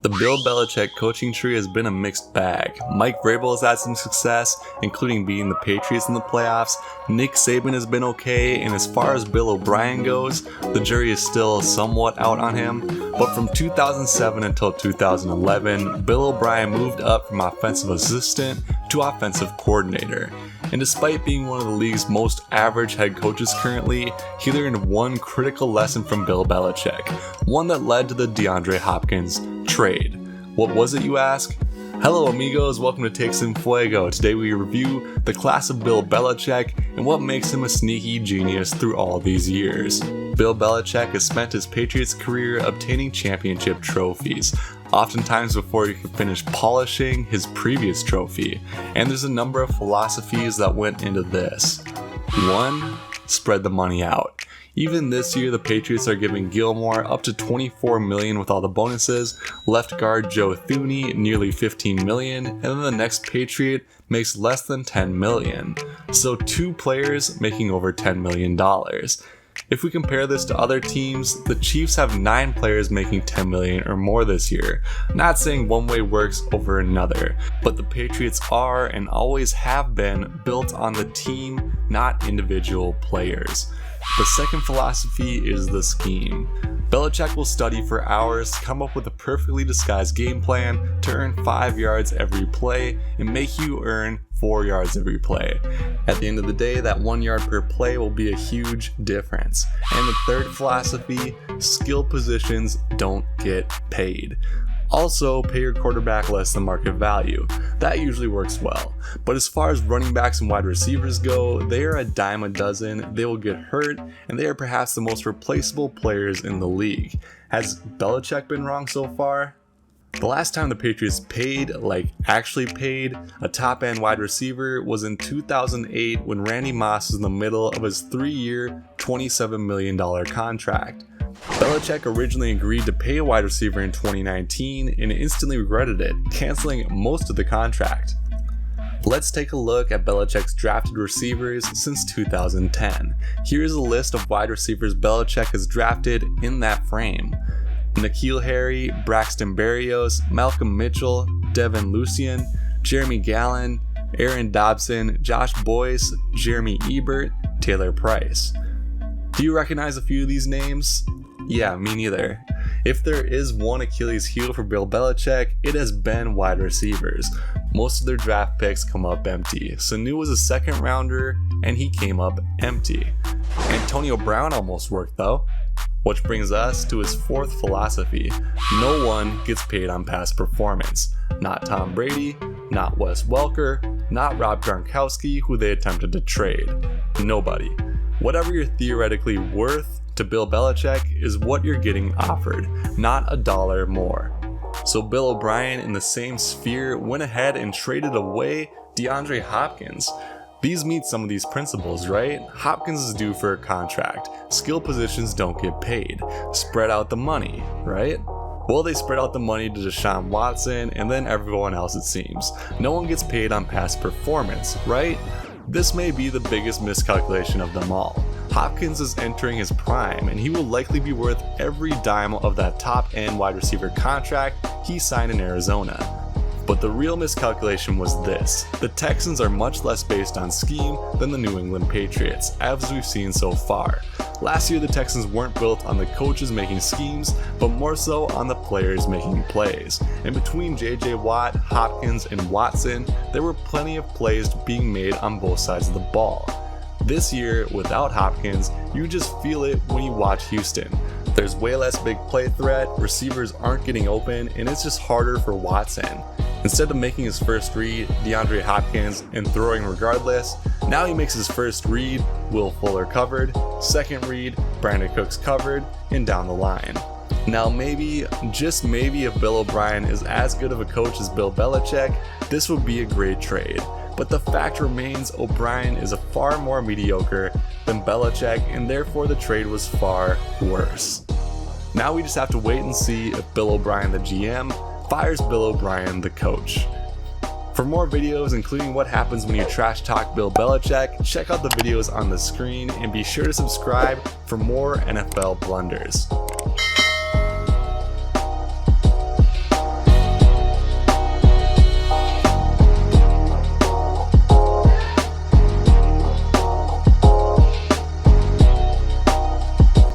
The Bill Belichick coaching tree has been a mixed bag. Mike Vrabel has had some success, including beating the Patriots in the playoffs. Nick Saban has been okay, and as far as Bill O'Brien goes, the jury is still somewhat out on him. But from 2007 until 2011, Bill O'Brien moved up from offensive assistant to offensive coordinator. And despite being one of the league's most average head coaches currently, he learned one critical lesson from Bill Belichick, one that led to the DeAndre Hopkins trade. What was it, you ask? Hello amigos, welcome to Takes in Fuego. Today we review the class of Bill Belichick and what makes him a sneaky genius through all these years. Bill Belichick has spent his Patriots career obtaining championship trophies, oftentimes before he could finish polishing his previous trophy, and there's a number of philosophies that went into this. 1. Spread the money out. Even this year, the Patriots are giving Gilmore up to $24 million with all the bonuses, left guard Joe Thuney nearly $15 million, and then the next Patriot makes less than $10 million. So 2 players making over $10 million. If we compare this to other teams, the Chiefs have 9 players making $10 million or more this year. Not saying one way works over another, but the Patriots are and always have been built on the team, not individual players. The second philosophy is the scheme. Belichick will study for hours, come up with a perfectly disguised game plan to earn 5 yards every play and make you earn 4 yards every play. At the end of the day, that 1 yard per play will be a huge difference. And the third philosophy, skill positions don't get paid. Also, pay your quarterback less than market value. That usually works well. But as far as running backs and wide receivers go, they are a dime a dozen, they will get hurt, and they are perhaps the most replaceable players in the league. Has Belichick been wrong so far? The last time the Patriots paid, actually paid, a top-end wide receiver was in 2008 when Randy Moss was in the middle of his 3-year, $27 million contract. Belichick originally agreed to pay a wide receiver in 2019 and instantly regretted it, canceling most of the contract. Let's take a look at Belichick's drafted receivers since 2010. Here's a list of wide receivers Belichick has drafted in that frame. N'Keal Harry, Braxton Berrios, Malcolm Mitchell, Devin Lucien, Jeremy Gallen, Aaron Dobson, Josh Boyce, Jeremy Ebert, Taylor Price. Do you recognize a few of these names? Yeah, me neither. If there is one Achilles heel for Bill Belichick, it has been wide receivers. Most of their draft picks come up empty. Sanu was a second rounder and he came up empty. Antonio Brown almost worked though. Which brings us to his fourth philosophy. No one gets paid on past performance. Not Tom Brady, not Wes Welker, not Rob Gronkowski, who they attempted to trade. Nobody. Whatever you're theoretically worth to Bill Belichick is what you're getting offered, not $1 more. So Bill O'Brien, in the same sphere, went ahead and traded away DeAndre Hopkins. These meet some of these principles, right? Hopkins is due for a contract. Skill positions don't get paid. Spread out the money, right? Well, they spread out the money to Deshaun Watson and then everyone else, it seems. No one gets paid on past performance, right? This may be the biggest miscalculation of them all. Hopkins is entering his prime and he will likely be worth every dime of that top-end wide receiver contract he signed in Arizona. But the real miscalculation was this: the Texans are much less based on scheme than the New England Patriots, as we've seen so far. Last year the Texans weren't built on the coaches making schemes, but more so on the players making plays. And between JJ Watt, Hopkins, and Watson, there were plenty of plays being made on both sides of the ball. This year, without Hopkins, you just feel it when you watch Houston. There's way less big play threat, receivers aren't getting open, and it's just harder for Watson. Instead of making his first read, DeAndre Hopkins, and throwing regardless, now he makes his first read, Will Fuller covered, second read, Brandon Cooks covered, and down the line. Now maybe, just maybe, if Bill O'Brien is as good of a coach as Bill Belichick, this would be a great trade. But the fact remains O'Brien is a far more mediocre than Belichick, and therefore the trade was far worse. Now we just have to wait and see if Bill O'Brien, the GM, fires Bill O'Brien, the coach. For more videos, including what happens when you trash talk Bill Belichick, check out the videos on the screen and be sure to subscribe for more NFL blunders.